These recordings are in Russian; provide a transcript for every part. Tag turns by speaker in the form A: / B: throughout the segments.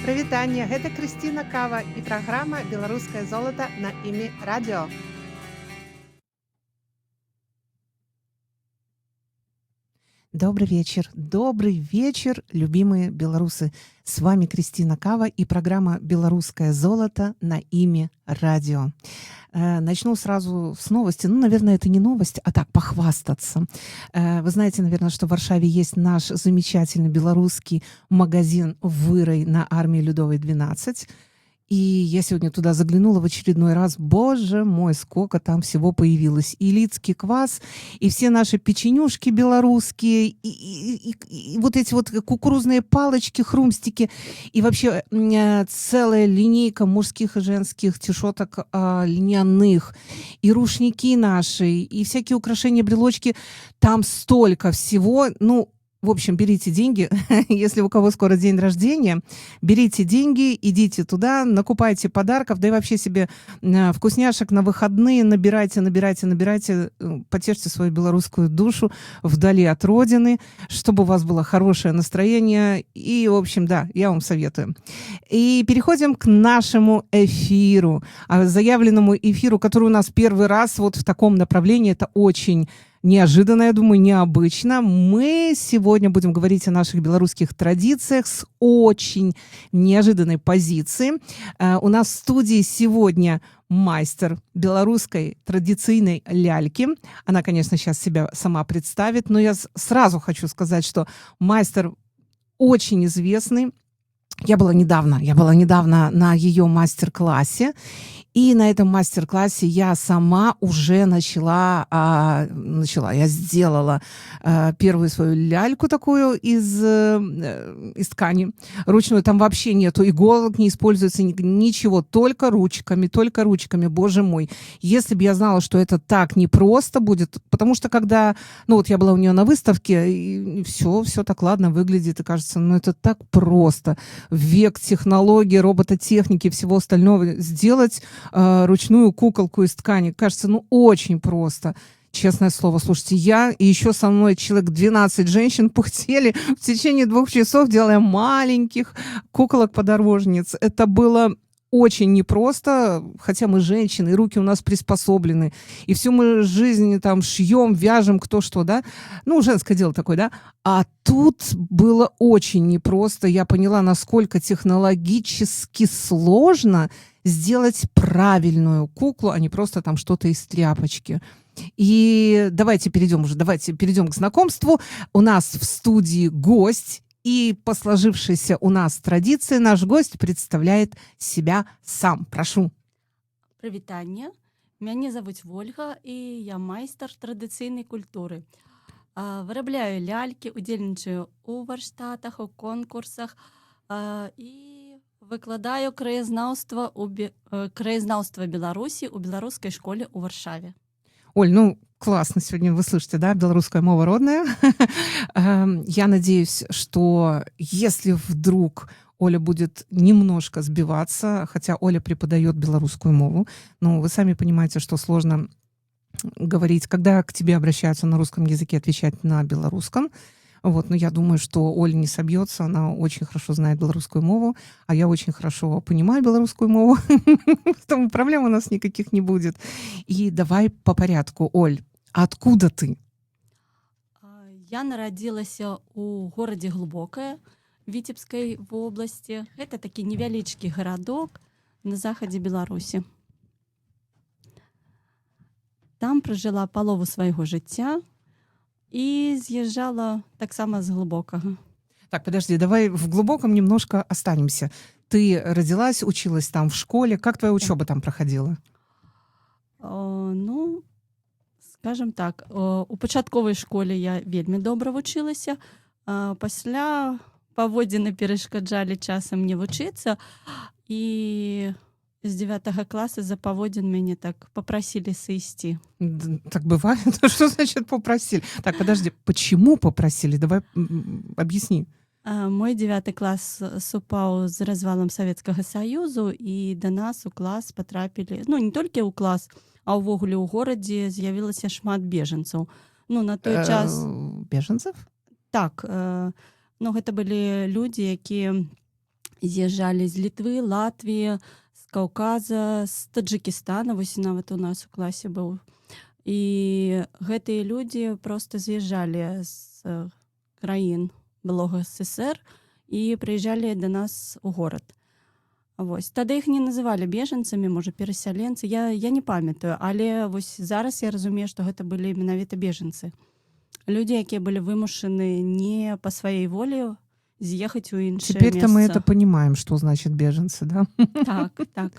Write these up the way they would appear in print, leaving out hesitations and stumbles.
A: Прывітанне, гэта Крысціна Кава і праграма «Беларускае золата» на імі радыё. Добрый вечер, любимые белорусы. С вами Кристина Кава и программа «Белорусское золото» на ими радио. Начну сразу с новости. Ну, наверное, это не новость, а так, похвастаться. Вы знаете, наверное, что в Варшаве есть наш замечательный белорусский магазин «Вырой» на Армии Людовой 12. И я сегодня туда заглянула в очередной раз. Боже мой, сколько там всего появилось. И лидский квас, и все наши печенюшки белорусские, и вот эти вот кукурузные палочки, хрумстики, и вообще целая линейка мужских и женских тишоток льняных, и рушники наши, и всякие украшения, брелочки. Там столько всего. Ну, в общем, берите деньги, если у кого скоро день рождения, берите деньги, идите туда, накупайте подарков, да и вообще себе вкусняшек на выходные, набирайте, потешьте свою белорусскую душу вдали от родины, чтобы у вас было хорошее настроение. И, в общем, да, я вам советую. И переходим к нашему эфиру, заявленному эфиру, который у нас первый раз вот в таком направлении. Это очень неожиданно, я думаю, необычно. Мы сегодня будем говорить о наших белорусских традициях с очень неожиданной позиции. У нас в студии сегодня мастер белорусской традиционной ляльки. Она, конечно, сейчас себя сама представит, но я сразу хочу сказать, что мастер очень известный. Я была недавно на ее мастер-классе, и на этом мастер-классе я сама уже я сделала первую свою ляльку такую из ткани ручную. Там вообще нету иголок, не используется ничего, только ручками, боже мой. Если бы я знала, что это так непросто будет, потому что когда, ну вот я была у нее на выставке, и все так ладно выглядит, и кажется, ну это так просто. Век технологий, робототехники, всего остального сделать ручную куколку из ткани. Кажется, ну очень просто. Честное слово, слушайте, я и еще со мной человек 12 женщин пыхтели в течение 2 часов, делая маленьких куколок-подорожниц. Это было очень непросто, хотя мы женщины, и руки у нас приспособлены, и всю мы жизнь там шьем, вяжем, кто что, да? Ну, женское дело такое, да? А тут было очень непросто. Я поняла, насколько технологически сложно сделать правильную куклу, а не просто там что-то из тряпочки. И давайте перейдем к знакомству. У нас в студии гость. И по сложившейся у нас традиции наш гость представляет себя сам. Прошу.
B: Прывітанне. Мяне завуць Вольга, і я майстар традыцыйнай культуры. Вырабляю лялькі, удзельнічаю у варштатах, у конкурсах і выкладаю краязнаўства Беларусі ў беларускай школе ў Варшаве.
A: Оль, ну классно сегодня вы слышите, да, белорусская мова родная. Я надеюсь, что если вдруг Оля будет немножко сбиваться, хотя Оля преподает белорусскую мову, но вы сами понимаете, что сложно говорить, когда к тебе обращаются на русском языке, отвечать на белорусском. Вот, но я думаю, что Оля не собьется, она очень хорошо знает белорусскую мову, а я очень хорошо понимаю белорусскую мову, поэтому проблем у нас никаких не будет. И давай по порядку. Оль, откуда ты?
B: Я нарадзілася ў горадзе Глубокае Віцебскай вобласці. Гэта такі невялічкі гарадок на захадзе Беларусі. Там пражыла палову свайго жыцця и съезжала так само с глубокого.
A: Так, подожди, давай в глубоком немножко останемся. Ты родилась, училась там в школе. Как твоя учеба там проходила?
B: Ну, скажем так, у пачатковай школе я вельмі добра вучылася. Пасля паводзіны перашкаджалі часам не вучыцца, і с 9 класса за паводзін мяне так попросили сойти.
A: Так бывает? Что значит попросили? Так, подожди, почему попросили? Давай объясни.
B: Мой 9 клас супаў з развалам Савецкага Саюзу, і да нас у клас патрапілі, ну не толькі ў клас, а ўвогуле ў горадзе з'явілася шмат бежанцаў. Ну на той час...
A: Бежанцев?
B: Так, ну гэта былі людзі, якія з'язджалі з Літвы, Латвіі, з Каўказа, з Таджыкістана, вось нават у нас у класе быў. І гэтыя людзі проста з'язджалі з краін былога СССР і прыязджалі да нас у горад. Вось. Тады іх не называлі бежанцамі, можа, перасяленцы. Я не памятаю, але вось зараз я разумею, што гэта былі менавіта бежанцы. Людзі, якія былі вымушаны не па сваёй волі з'ехаць у іншае
A: Теперь-то мы это
B: месца.
A: понимаем, что значит беженцы, да?
B: Так, так.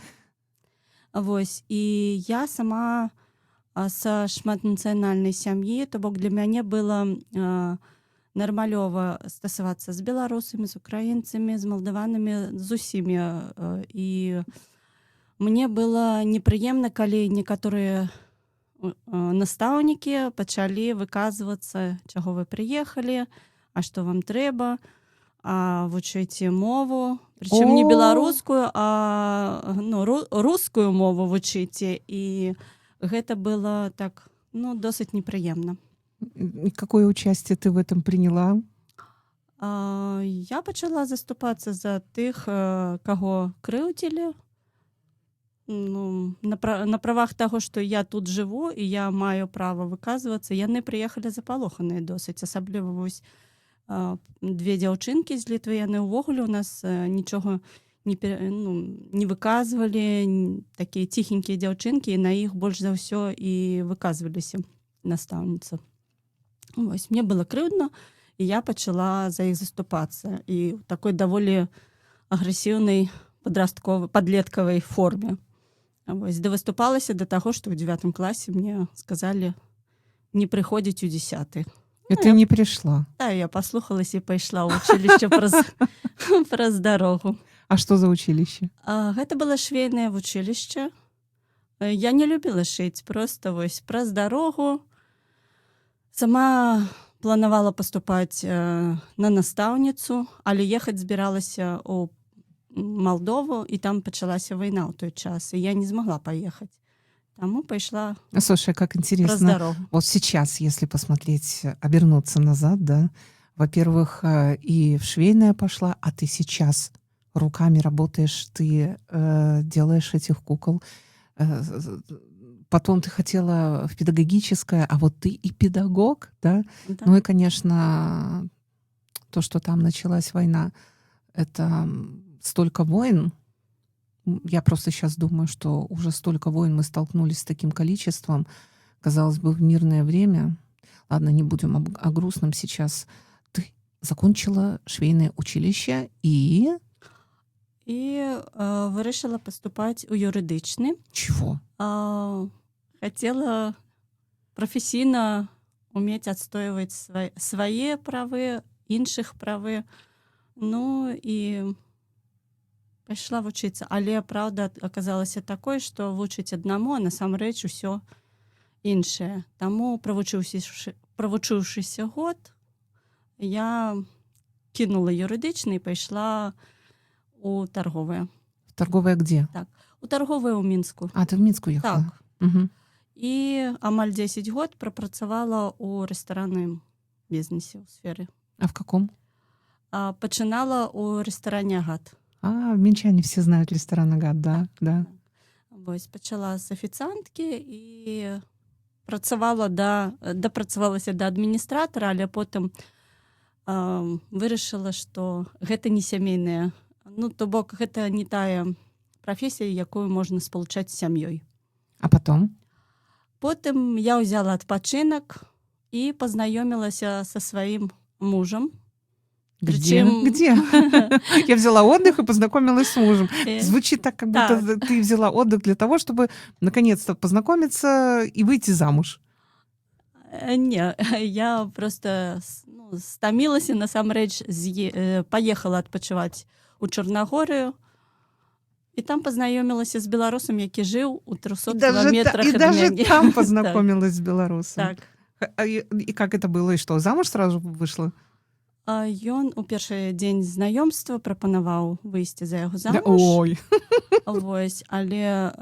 B: Вось. І я сама са шматнацыянальнай сям'і, то бок для мяне было нармалёва стасавацца з беларусамі, з украінцамі, з малдаванамі, з усімі. І мне было непрыемна, калі некаторыя настаўнікі пачалі выказвацца, чаго вы прыехалі, а што вам трэба, вучыце мову, прычым не беларускую, а рускую мову вучыце. І гэта было так, досыць непрыемна.
A: И какое участие ты в этом приняла?
B: Я пачала заступацца за тых, каго крыўдзілі. На правах таго, што я тут жыву і я маю права выказвацца. Яны прыехалі запалоханыя досыць, асабліва вось две дзяўчынкі з Літвы, яны ўвогуле ў нас нічога не выказвалі, такія ціхенькія дзяўчынкі, і на іх больш за ўсё і выказваліся настаўніцы. Вось, мне было крыўдна, і я пачала за іх заступацца. І ў такой даволі агрэсіўнай падлеткавай форме. Вось, выступалася да таго, што ў 9 класе мне сказалі не прыходзіць у 10.
A: И ты не пришла.
B: Да, я паслухалася і пайшла ў училішча праз дарогу.
A: А что за училище?
B: Гэта было швейнае вучилішча. Я не любіла шыць, проста вось праз дарогу. Сама планавала паступаць на настаўніцу, але ехаць збіралася ў Малдову, і там пачалася вайна ў той час, і я не змагла паехаць. Таму пайшла
A: Слушай, как
B: праз
A: интересно.
B: дарогу.
A: Вот сейчас, если посмотреть, обернуться назад, да, во-первых, и в швейное пошла, а ты сейчас руками работаешь, ты делаешь этих кукол. Потом ты хотела в педагогическое, а вот ты и педагог, да?
B: Да.
A: Ну и, конечно, то, что там началась война, это столько войн. Я просто сейчас думаю, что уже столько войн мы столкнулись с таким количеством. Казалось бы, в мирное время. Ладно, не будем о грустном сейчас. Ты закончила швейное училище и...
B: І вирішила поступати у юридичний.
A: Чего?
B: Хотела професійно уметь отстоювати свої прави, інших прави. Ну і пішла вчитися. Але правда оказалася такою, що вчить одному, а насамрэч усё інше. Тому, провучившися год, я кинула юридичний і пішла у торговое.
A: Торговое где?
B: Так. У торговое у Мінску.
A: А, ты в Минск уехала?
B: Так.
A: Угу.
B: І амаль 10 год пропрацювала у ресторанному бізнесі, у сфері.
A: А в каком?
B: Починала у ресторані «Агат».
A: В Минчане все знают ресторан «Агат», да, да.
B: Ось, почала з офіціантки і допрацювалася до адміністратора, але потім вирішила, що гэта не сямейная. Ну, то бок, гэта не тая професія, якую можна спалучаць з сям'ёй.
A: А потом?
B: Потым я ўзяла адпачынак і пазнаёмілася са сваім мужам.
A: Где? Где? Я взяла отдых и познакомилась с мужем. Звучит так, как будто ты взяла отдых для того, чтобы наконец-то познакомиться и выйти замуж.
B: Не, я просто стамілася, насамрэч, паехала адпачываць у Чорнагорыю, і там пазнаёмілася з беларусам, які жыў у 300 километрах
A: ад мяне. И даже там познакомилась с белорусом.
B: Так.
A: И как это было? И что, замуж сразу вышла?
B: Ён у першы дзень знаёмства прапанаваў выйсці за яго замуж.
A: Ой.
B: Вось, але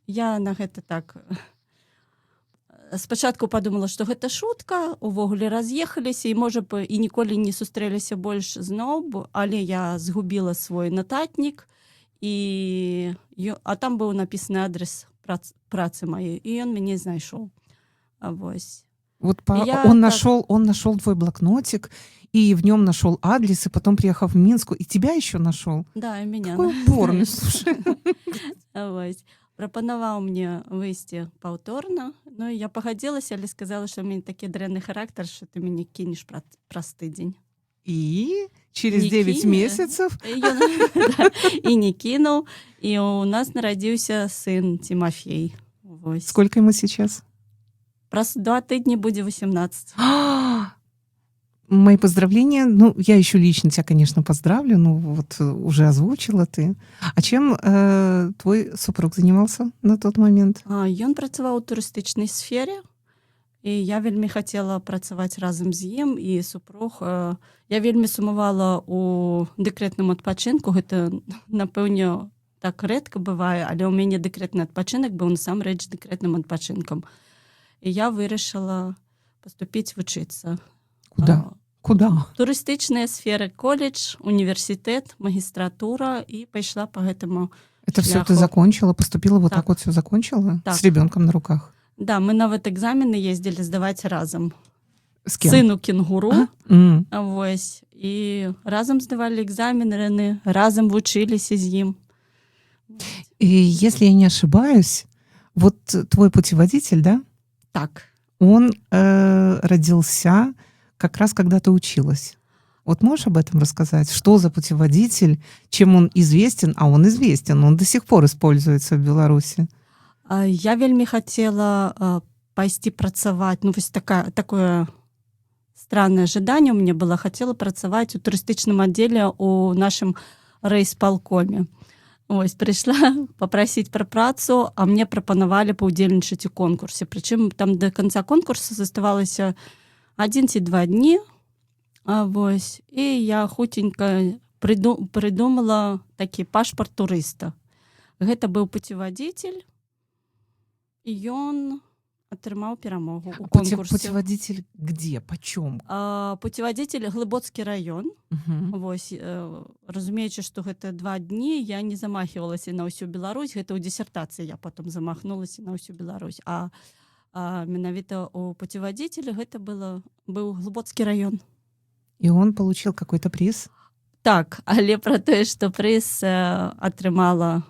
B: я на гэта так спачатку падумала, што гэта шутка, увогуле раз'ехаліся і, можа б, і ніколі не сустрэліся больш зноў, але я згубіла свой нататнік, а там быў напісаны адрес працы маёй, і ён мяне знайшоў. Вось.
A: Вот
B: Я
A: он
B: так-
A: нашел твой блокнотик, и в нем нашел адрес, и потом приехал в Минск, и тебя еще нашел.
B: Да, і мяне.
A: Какой упорный, слушай.
B: Вось. Прапанаваў мне выйсці паўторна, ну і я пагадзілася, але сказала, што ў мяне такі дрэнны характар, што ты мяне кінеш праз тыдзень.
A: И через
B: Не
A: 9
B: кине.
A: месяцев
B: І не кінуў, і у нас нарадзіўся сын Тимофей. Вось.
A: сколько ему сейчас?
B: Праз 2 тыдні будзе 18.
A: Мои поздравления. Ну, я еще лично тебя, конечно, поздравлю. Ну, вот уже озвучила ты. А чем твой супруг занимался на тот момент?
B: Ён працаваў у турыстычнай сфере, і я вельмі хацела працаваць разам з ім, і супруг. Я вельмі сумавала у дэкрэтным адпачынку. Гэта, напэўне, так рэдка бывае, але ў мяне дэкрэтны адпачынак быў насамрэч дэкрэтным адпачынкам. І я вырашыла паступіць вучыцца.
A: Куда? Куда?
B: Турыстычная сфера, колледж, універсітэт, магістратура, і пайшла по гэтаму.
A: Это все ты
B: шляху.
A: закончила, поступила, вот так
B: Так.
A: вот все закончила?
B: Так.
A: С ребенком на руках?
B: Да, мы нават экзамены ездзілі здаваць разам.
A: С кем?
B: Сыну кенгуру.
A: А? М.
B: Вось. І разам здавалі экзамены, разам вучыліся з ім.
A: И если я не ошибаюсь, вот твой путеводитель, да,
B: Так.
A: он родился как раз когда ты училась. Вот можешь об этом рассказать? Что за путеводитель, чем он известен? А он известен, он до сих пор используется в Беларуси.
B: Я вельмі хацела пайсці працаваць. Ну, вось такое странное ожидание у меня было. Хацела працаваць у турыстычным аддзеле у нашым райисполкоме. Ось, прыйшла попросить про працу, а мне прапанавалі паўдзельнічаць у конкурсе. Прычым там до конца конкурса заставалася 1 ці 2 дні. Вось. І я хутенька придумала такі пашпарт турыста. Гэта быў путеводитель, і ён атрымаў перамогу у конкурсе.
A: Путеводитель где? Почем?
B: Путеводитель Глыбоцкі раён.
A: Угу.
B: Вось, разумеючы, што гэта 2 дні, я не замахивалася на ўсю Беларусь. Гэта ў дысертацыі я потом замахнулася на ўсю Беларусь. А менавіта у путеводителе гэта быў Глыбоцкі раён.
A: И он получил какой-то приз?
B: Так, але пра тое, што прыз атрымала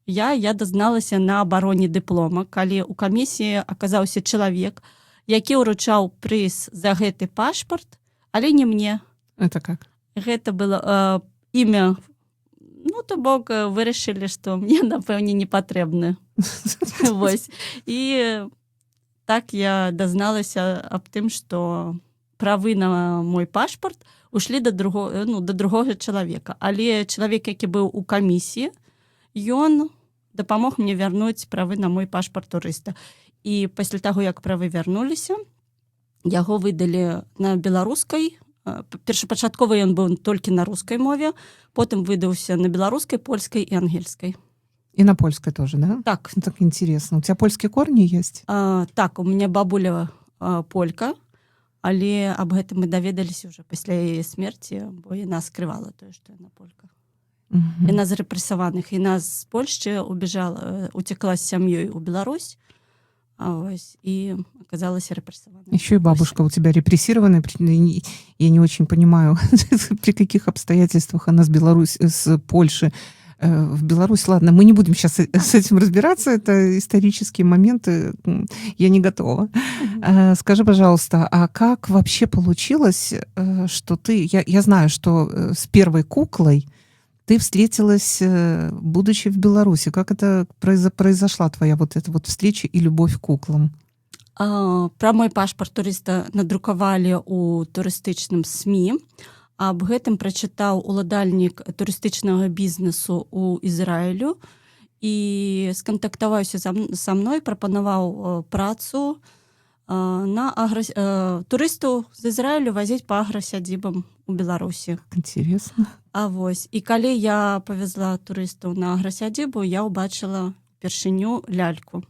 B: я дазналася на абароне дыплома, калі ў камісіі аказаўся чалавек, які ўручаў прыз за гэты пашпарт, але не мне.
A: Это как?
B: Гэта было імя. Ну, то бок вырашылі, што мне, напэўне, не патрэбна. Вось. І так я дазналася аб тым, што правы на мой пашпарт ушлі да другога чалавека. Але чалавек, які быў у камісіі, ён дапамог мне вярнуць правы на мой пашпарт турыста. І пасля таго, як правы вярнуліся, яго выдалі на беларускай. Першапачаткова ён быў толькі на рускай мове, потым выдаўся на беларускай, польскай і ангельскай.
A: И на польской тоже, да?
B: Так.
A: Так интересно. У тебя польские корни есть?
B: Так, у меня бабуля полька, але аб гэтым мы даведаліся ўжо пасля яе смерці, бо яна скрывала тое, што яна полька.
A: Мгм.
B: Яна з рэпрэсаваных. Яна з Польшчы уцекла з сям'ёй у Беларусь, ось, и оказалась репрессованной.
A: Еще и бабушка у тебя репрессированная. Я не очень понимаю, при каких обстоятельствах она с Польши в Беларусь. Ладно, мы не будем сейчас с этим разбираться. Это исторические моменты. Я не готова. Скажи, пожалуйста, а как вообще получилось, что ты... Я знаю, что с первой куклой ты встретилась, будучи в Беларуси. Как это произошла твоя вот эта вот встреча и любовь к куклам?
B: Пра мой пашпарт турыста надрукавалі ў турыстычным СМІ. Аб гэтым прачытаў уладальнік турыстычнага бізнесу ў Ізраілю і скантактаваўся са мной, прапанаваў працу на турысту з Ізраілю вазіць па аграсядзібам у Беларусі.
A: Интересно.
B: Вось. І калі я павезла турыстаў на аграсядзібу, я ўбачыла упершыню ляльку.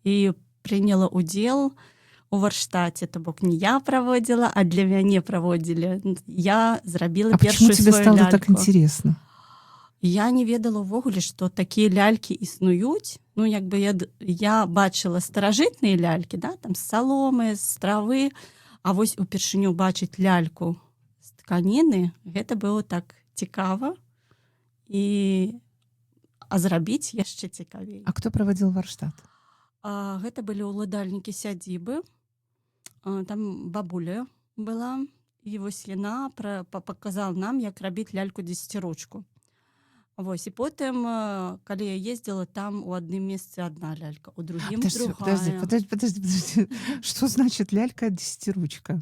B: І прыняла ўдзел у варштаце, то бок не я праводзіла, а для мяне праводзілі. Я зрабіла
A: А почему
B: першую
A: тебе
B: сваю
A: стало
B: ляльку.
A: так интересно?
B: Я не ведала ўвогуле, што такія лялькі існуюць. Ну, як бы я бачыла старажытныя лялькі, да, там з саломы, з травы, а вось упершыню бачыць ляльку з тканіны, гэта было так цікава. А зрабіць яшчэ цікавей.
A: А кто проводил Варштат?
B: Гэта былі ўладальнікі сядзібы. Там бабуля была, і вось яна паказала нам, як рабіць ляльку-дзесяціручку. Вось, і потым, калі я ездзіла, там у адным месцы одна лялька, у другім другая.
A: Подожди. Что значит лялька-десятиручка?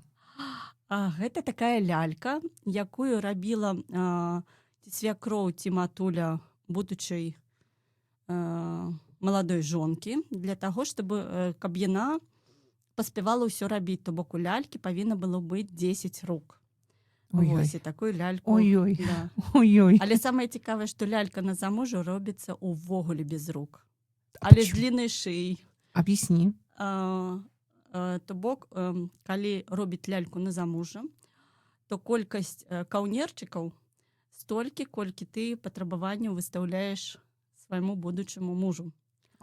B: Гэта такая лялька, якую рабіла свякроў ці матуля будучай маладой жонкі, для таго, каб яна паспявала ўсё рабіць, то бок у лялькі павінна было быць 10 рук. Вось, і такую ляльку.
A: Ой-ой.
B: Да.
A: Ой-ой.
B: Але самае цікавае, што лялька на замужу робіцца ўвогуле без рук. Але з дліннай шыяй.
A: Объясни.
B: То бок, калі робіць ляльку на замужа, то колькасць каўнерчыкаў столькі, колькі ты патрабаванняў выстаўляеш свайму будучаму мужу.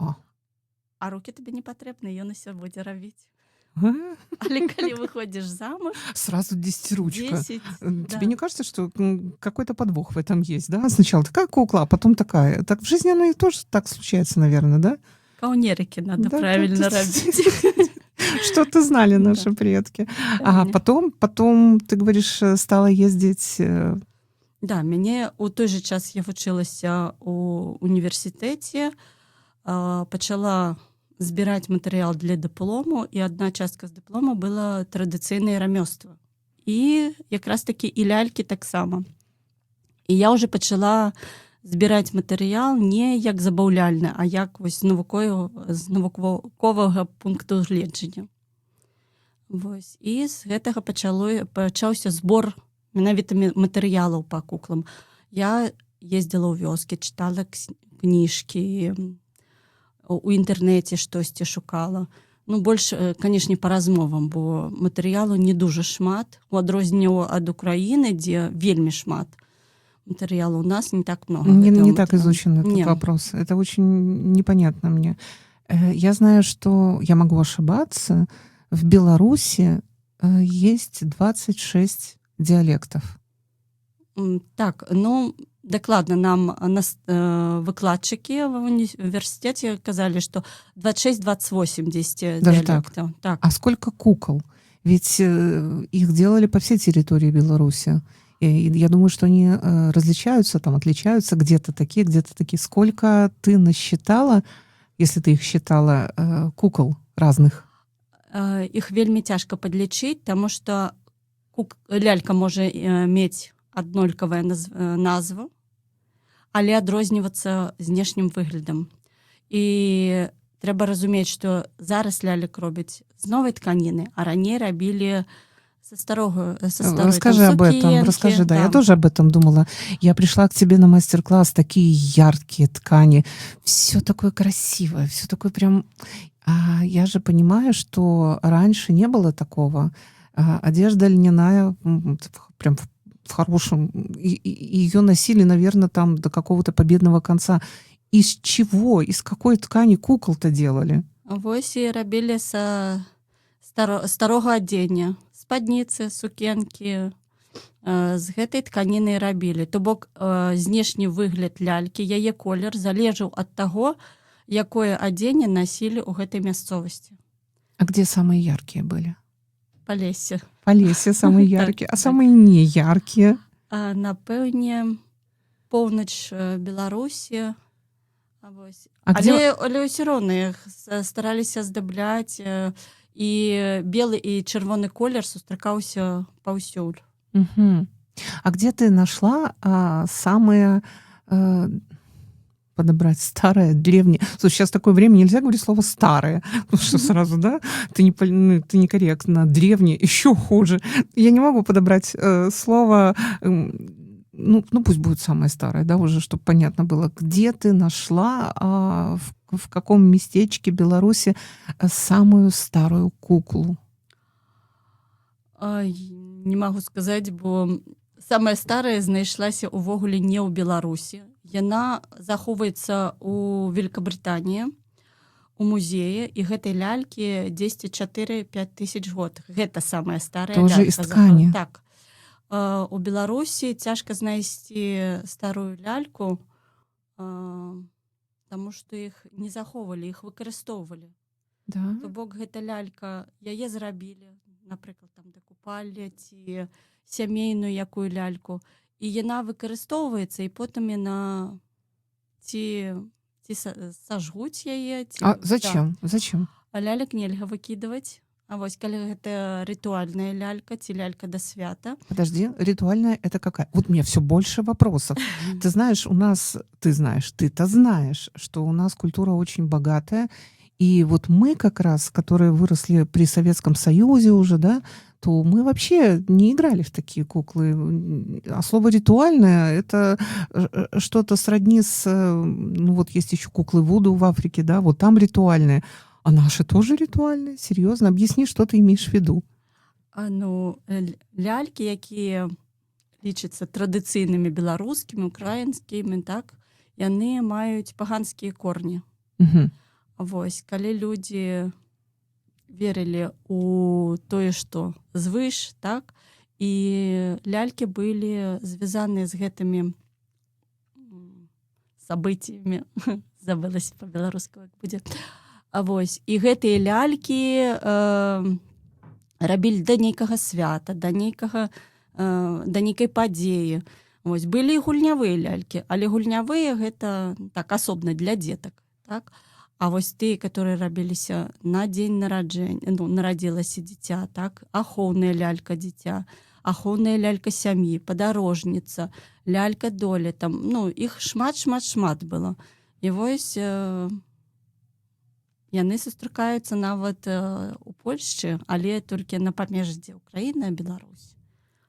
A: О.
B: А рукі табе не патрэбны, ён усё будзе рабіць. Але калі выходзіш замуж,
A: Сразу десятиручка.
B: 10,
A: Тебе
B: да.
A: не кажется, что какой-то подвох в этом есть, да? Сначала такая кукла, а потом такая. Так в жизни оно и тоже так случается, наверное, да?
B: Каўнерыкі надо
A: Да,
B: правильно
A: да,
B: рабіць.
A: Что-то знали наши предки. А потом, ты говоришь, стала ездить...
B: Да, мяне у той же час я вучылася у універсітэце, пачала збіраць матэрыял для дыплому, і адна частка з дыплома была традыцыйнае рамёства. І якраз такі і лялькі таксама. І я ўжо пачала збіраць матэрыял не як забаўляльны, а як вось з навуковага пункту гледжання. Вось. І з гэтага пачаўся збор менавіта матэрыялаў па куклам. Я ездзіла ў вёскі, чытала кніжкі, у інтэрнэце штосьці шукала. Ну, больш, канешне, па размовам, бо матэрыялу не дужа шмат. У адрозненне ад Украіны, дзе вельмі шмат матэрыялу, у нас не так много.
A: Не так изучен этот вопрос. Это очень непонятно мне. Я знаю, что, я могу ошибаться, в Беларуси есть 26 диалектов.
B: Так, ну, дакладна нам выкладчыкі в універсітэце казалі, што 26-28 диалектаў. Так.
A: А сколько кукол? Ведь их делали по всей территории Беларуси. И я думаю, что они различаются, там, отличаются, где-то такие. Сколько ты насчитала, если ты их считала, кукол разных?
B: Их вельмі цяжка падлічыць, таму што лялька можа мець аднолькавая назва, але адрознівацца знешнім выглядам. І трэба разумець, што зараз лялек робяць з новай тканіны, а раней рабілі со старой.
A: Расскажи об этом, расскажи, да. Я тоже об этом думала. Я пришла к тебе на мастер-класс, такие яркие ткани, все такое красивое, все такое прям... А я же понимаю, что раньше не было такого. Одежда льняная, прям в хорошем, ее носили, наверное, там до какого-то победного конца. Из чего, из какой ткани кукол-то делали?
B: Вось і рабілі са старога адзення. Спадніцы, сукенкі з гэтай тканіны рабілі. То бок знешні выгляд лялькі, яе колер залежаў ад таго, якое адзенне насілі ў гэтай мясцовасці.
A: А где самые яркие были?
B: Па лесе.
A: По лесе самые яркие, а самые неяркие?
B: Напэўне, поўнач Беларусі. Але ўсё роўна іх стараліся здабляць, і белы і чырвоны колер сустракаўся паўсюль.
A: Угу. А где ты нашла самые... подобрать старое, древнее. Слушай, сейчас такое время, нельзя говорить слово «старое», потому что сразу, да, ты некорректно. Древнее еще хуже. Я не могу подобрать слово ну пусть будет самая старая, да, уже, чтобы понятно было, где ты нашла, в каком местечке Беларуси самую старую куклу?
B: Не магу сказаць, бо самая старая знайшлася ўвогуле не ў Беларусі. Яна захоўваецца ў Великабрытаніі, у музеі, і гэтай лялькі 10-4-5 тысяч год. Гэта самая старая
A: Тоже
B: лялька.
A: из ткани.
B: Так. У Беларусі цяжка знайсці старую ляльку, таму што іх не захоўвалі, іх выкарыстоўвалі.
A: Да.
B: То бок гэта лялька, яе зрабілі, напрыклад, там да купальні ці сямейную якую ляльку, і яна выкарыстоўваецца, і потым яна ці сажгуць яе, ці...
A: А зачем? Зачем?
B: А лялек нельга выкідываць. А вось калі гэта ритуальная лялька ці лялька да свята.
A: Подожди, ритуальная это какая? Вот у меня все больше вопросов. Ты знаешь, у нас, ты-то знаешь, что у нас культура очень богатая, и вот мы как раз, которые выросли при Советском Союзе уже, да, то мы вообще не играли в такие куклы. А слово «ритуальное» — это что-то сродни с... Ну вот есть еще куклы Вуду в Африке, да, вот там ритуальные. А наши тоже ритуальные? Серьезно? Объясни, что ты имеешь в виду.
B: Лялькі, якія лічацца традыцыйнымі беларускімі, украінскімі, так, яны маюць паганскія корні.
A: Угу.
B: Вось, калі людзі верылі ў тое, што звыш, так, і лялькі былі звязаныя з гэтымі сабыццямі. Забылася па-беларуску, як будзе. А вось, і гэтыя лялькі рабілі да нейкага свята, да нейкай падзеі. Вось, былі і гульнявыя лялькі, але гульнявыя гэта так асобна для дзетак, так? А вось тыя, которые рабіліся на дзень нараджэння, ну, нарадзілася дзіця, так? Ахоўная лялька дзіця, ахоўная лялька сям'і, падарожніца, лялька долі, там, ну, іх шмат было. І вось яны сустракаюцца нават у Польшчы, але толькі на памеждзе Украіны, Беларусь.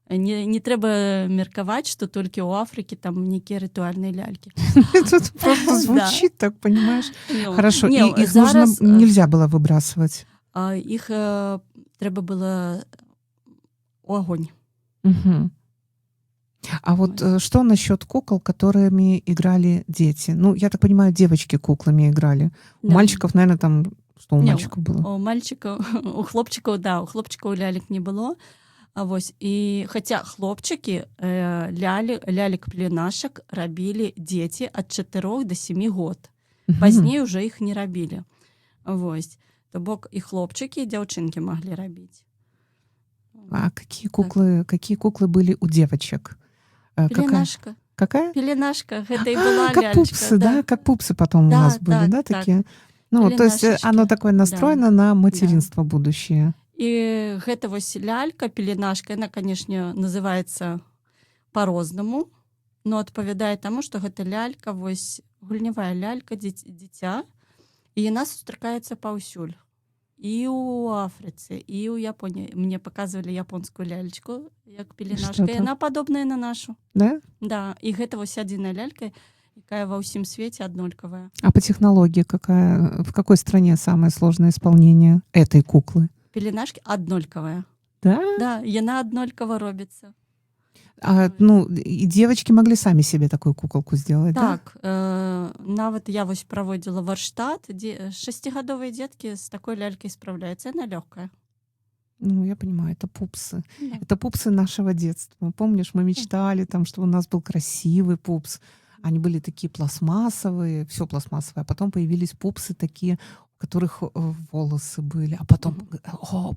B: Не трэба меркаваць, што толькі ў Афрыке там нейкія ритуальныя лялькі.
A: Это просто звучит так, понимаешь? Хорошо, и их нельзя было выбрасывать?
B: Их трэба было у огонь.
A: А вот что насчет кукол, которыми играли дети? Ну, я так понимаю, девочки куклами играли. У мальчиков, наверное, там... Что у мальчиков было?
B: У хлопчиков, да, у хлопчиков лялек не было. А вось, і хаця хлопчыкі лялек-пеленашак рабілі дзеці ад 4 до 7 год. Пазней уже іх не рабілі. Вось. То бок і хлопчыкі, і дзяўчынкі маглі рабіць.
A: А какие куклы были у девочек?
B: Пеленашка.
A: Какая?
B: Пеленашка. Гэта і была
A: как
B: лялечка.
A: Пупсы, да? Как пупсы потом у нас были, да, такие? Ну, то есть оно такое настроено на материнство будущее.
B: І гэта вось лялька, пеленашка, яна, канешне, называецца па-рознаму, но адпавядае таму, што гэта лялька, вось гульнявая лялька дзіця, і яна сустракаецца паўсюль. І ў Афрыцы, і ў Японіі. Мне паказвалі японскую лялечку, як пеленашка. Яна падобная на нашу.
A: Да?
B: Да, і гэта вось адзіная лялька, якая ва ўсім свеце аднолькавая.
A: А по технологии в какой стране самое сложное исполнение этой куклы?
B: Пеленашки аднолькавая.
A: Да?
B: Да, яна аднолькава робіцца.
A: Ну, и девочки могли сами себе такую куколку сделать,
B: так, да? Нават я вось праводзіла варштат, 6гадовыя дзеткі з такой лялькай справляюцца, яна лёгкая.
A: Ну, я понимаю, это пупсы. Да. Это пупсы нашего детства. Помнишь, мы мечтали, там, что у нас был красивый пупс. Они были такие пластмассовые, все пластмассовое. А потом появились пупсы такие, у которых волосы были. А потом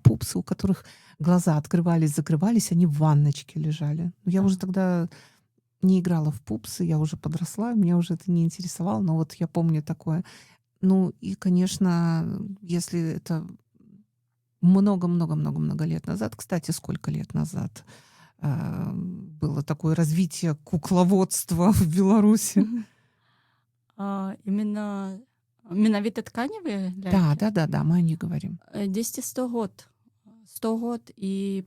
A: пупсы, у которых глаза открывались, закрывались, они в ванночке лежали. Ну, я уже тогда не играла в пупсы, я уже подросла, меня уже это не интересовало, но вот я помню такое. Ну, и, конечно, если это много-много-много-много лет назад, кстати, сколько лет назад было такое развитие кукловодства в Беларуси?
B: Менавіта тканевыя лялькі?
A: Да, мы о них говорим.
B: 10-100 год. 100 год и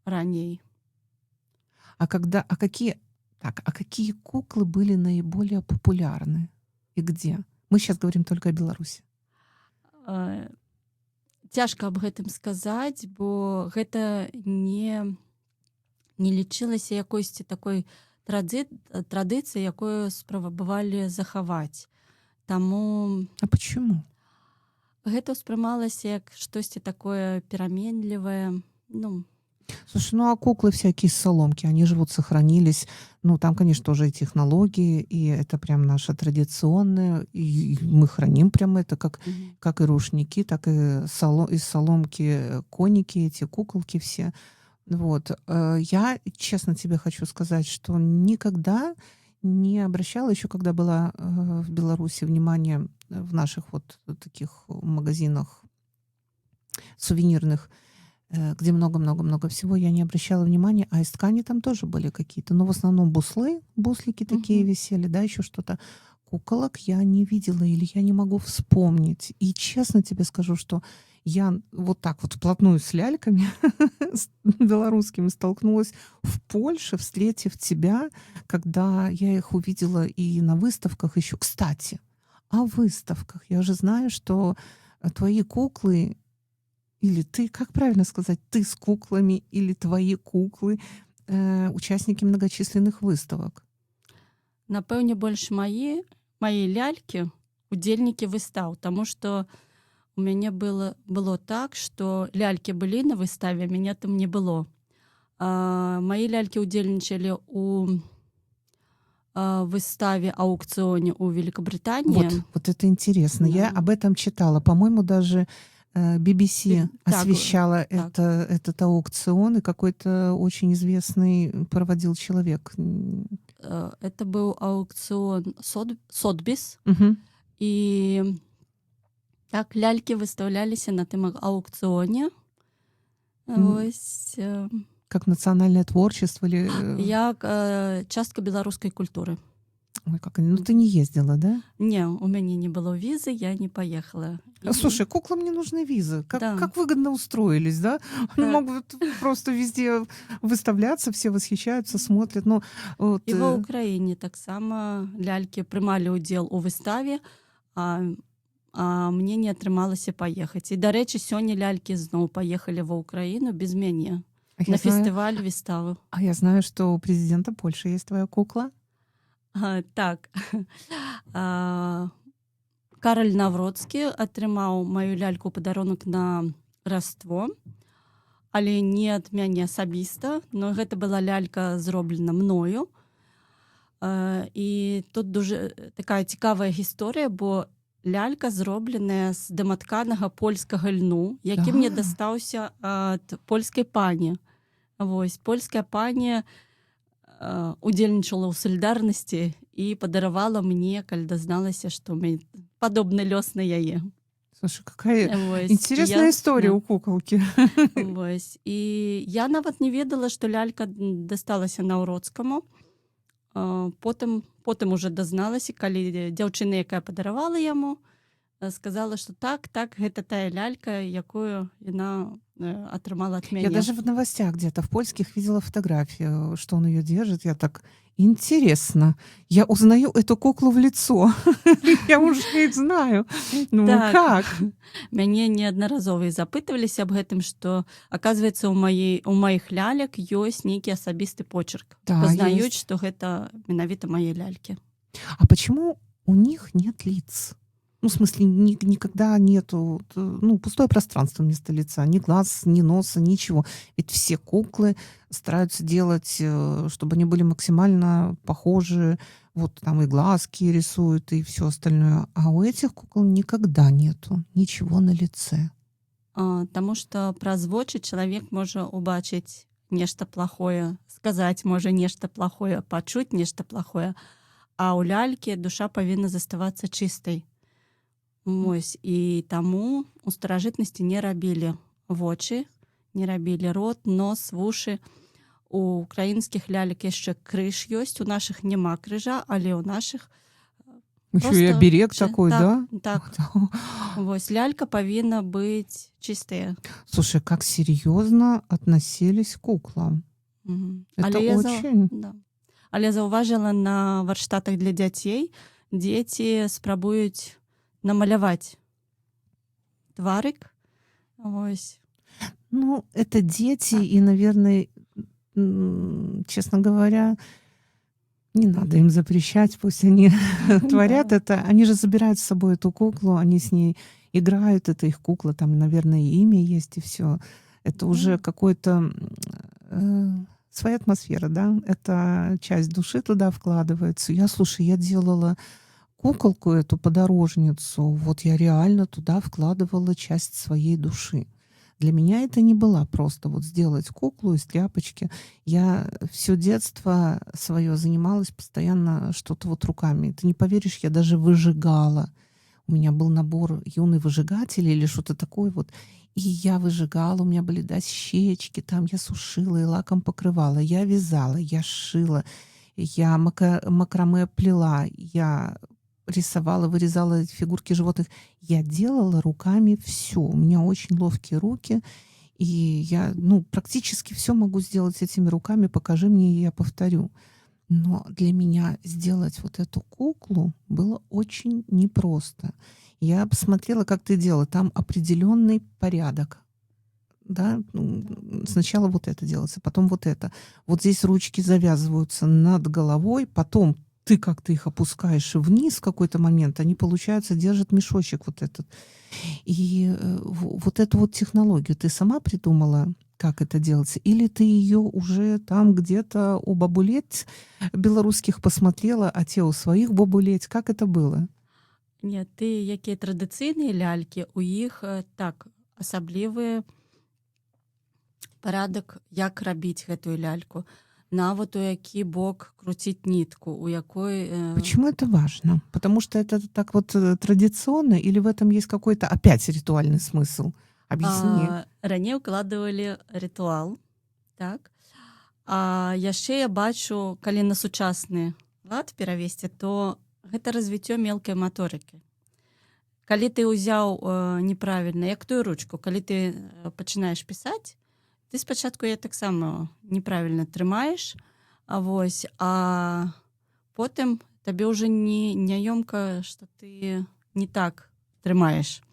B: раней.
A: А какие Так, а какие куклы были наиболее популярны и где? Мы сейчас говорим только о Беларуси.
B: Э, Цяжка аб гэтым сказаць, бо гэта не лічылася якойсьці такой традыцыяй, якую спрабавалі захаваць. Таму
A: А почему?
B: гэта ўспрымалася як штосьці такое пераменлівае. Ну,
A: Слушай, ну а куклы всякие из соломки, они же вот сохранились. Ну, там, конечно, тоже и технологии, и это прям наше традиционное, и мы храним прям это,
B: мгм.
A: как и рушники, так и из соломки коники, эти куколки все. Вот. Я, честно тебе хочу сказать, что никогда не обращала, еще когда была в Беларуси, внимание в наших вот таких магазинах сувенирных, где много-много-много всего, я не обращала внимания, а из ткани там тоже были какие-то, но в основном буслики такие
B: Мгм.
A: висели, да, еще что-то. Куколок я не видела или я не могу вспомнить. И честно тебе скажу, что я вот так вот вплотную с ляльками с белорусскими столкнулась в Польше, встретив тебя, когда я их увидела и на выставках еще. Кстати, о выставках. Я же знаю, что твои куклы или ты, как правильно сказать, ты с куклами или твои куклы, участники многочисленных выставок.
B: Напэўне, больш мае лялькі удзельнікі выстаў, таму што у мяне было так, што лялькі былі на выставе, а мяне там не было. Мае лялькі ўдзельнічалі ў выставе аукцыёне ў Великабрытаніі.
A: Вот это интересно. Я
B: Да.
A: об этом читала. По-моему, даже BBC
B: Так,
A: освещала
B: так.
A: этот аукцион, и какой-то очень известный проводил человек.
B: Это быў аукцыён Сотбіс,
A: Мгм.
B: і так лялькі выстаўляліся на тым аукцыёне. Вось
A: Как национальное творчество или...
B: як частка беларускай культуры.
A: Ой, как... Ну, ты не ездила, да?
B: Не, у мяне не было візы, я не поехала.
A: Слушай, куклам не нужны визы.
B: Да.
A: Как выгодно устроились, да? Они
B: Так.
A: могут просто везде выставляться, все восхищаются, смотрят. Ну, вот,
B: І ва ўкраіне таксама лялькі прымалі ўдзел у выставе, а мне не атрымалася паехаць. І, дарэчы, сёння лялькі зноў паехалі ва ўкраіну без мяне
A: я
B: на
A: знаю,
B: фестываль выставы.
A: а я знаю, что у президента Польши есть твоя кукла.
B: Так. Караль Навроцкі атрымаў маю ляльку падарунак на Раство, але не ад мяне асабіста, но гэта была лялька зроблена мною. І тут дуже такая цікавая гісторыя, бо лялька зробленая з даматканага польскага льну, які мне
A: Да.
B: дастаўся ад польскай пані. Вось, польская пані удзельнічала ў салідарнасці і падаравала мне, калі дазналася, што у мяне падобны лёс на яе.
A: Слушай, какая
B: Вось,
A: интересная история
B: да.
A: у куколки.
B: Вось. І я нават не ведала, што лялька дасталася Наўроцкаму. Потым уже дазналася, калі дзяўчына, якая падаравала яму, сказала, што так, гэта тая лялька, якую яна атрымала ад мяне.
A: Я даже в новостях где-то в польских видела фотографию, что он ее держит. Я так, интересно, я узнаю эту куклу в лицо. Я уже их знаю. Ну
B: Так.
A: как?
B: Мяне неаднаразова і запытваліся аб гэтым, што, аказваецца, у маіх лялек ёсць нейкі асабісты почерк.
A: Да,
B: Пазнаюць,
A: есть.
B: што гэта менавіта мае лялькі.
A: А почему у них нет лиц? Ну, в смысле, никогда нету, ну, пустое пространство вместо лица. Ни глаз, ни носа, ничего. Ведь все куклы стараются делать, чтобы они были максимально похожи. Вот там и глазки рисуют, и все остальное. А у этих кукол никогда нету ничего на лице.
B: Таму што праз вочы чалавек можа ўбачыць нешта плохое, сказаць можа нешта плохое, пачуць нешта плохое. А ў лялькі душа павінна заставацца чыстай. Вось, і таму у старажытнасці не рабілі вочы, не рабілі рот, нос, вушы. У украінскіх лялек яшчэ крыж ёсць, у нашых няма крыжа, але ў нашых
A: Еще и
B: просто
A: оберег такой, да?
B: Так. Вось, лялька павінна быць чыстая.
A: Слушай, как серьезно относились к куклам.
B: Мгм.
A: Это
B: Але
A: очень...
B: да. Але заўважыла на варштатах для дзяцей дзеці спрабуюць намаляваць тварык. Вось.
A: Ну, это дети, и, наверное, честно говоря, не надо им запрещать, пусть они творят
B: Да.
A: это. Они же забирают с собой эту куклу, они с ней играют, это их кукла, там, наверное, и имя есть, и все. Это уже
B: Да.
A: какой-то своя атмосфера, да? Это часть души туда вкладывается. Слушай, я делала куколку эту подорожницу, вот я реально туда вкладывала часть своей души. Для меня это не была просто вот сделать куклу из тряпочки. Я все детство свое занималась постоянно что-то вот руками. Ты не поверишь, я даже выжигала. У меня был набор юный выжигатель или что-то такое вот. И я выжигала, у меня были дощечки, там я сушила и лаком покрывала. Я вязала, я шила, я макраме плела, я рисовала, вырезала фигурки животных. Я делала руками все. У меня очень ловкие руки, и я, практически все могу сделать этими руками. Покажи мне, и я повторю. Но для меня сделать вот эту куклу было очень непросто. Я посмотрела, как ты делала. Там определенный порядок. Да, сначала вот это делается, потом вот это. Вот здесь ручки завязываются над головой, потом ты как-то их опускаешь вниз в какой-то момент, они, получается, держат мешочек вот этот. И вот эту вот технологию ты сама придумала, как это делается? Или ты ее уже там где-то у бабулеть белорусских посмотрела, а те у своих бабулеть? Как это было?
B: Не, ты якія традыцыйныя лялькі, у іх так асаблівы парадак, як рабіць гэтую ляльку. Нават у які бок круціць нітку, у якой
A: Почему это важно? Потому что это так вот традиционно, или в этом есть какой-то опять ритуальный смысл? Объясни.
B: раней укладывалі рытуал, так. А яшчэ я бачу, калі на сучасны лад перавесці, то гэта развіццё мелкай маторыкі. Калі ты ўзяў неправільна, як тую ручку, калі ты пачынаеш пісаць, ты спачатку яе таксама неправільна трымаеш, а потым табе ўжо не няёмка, што ты не так трымаеш.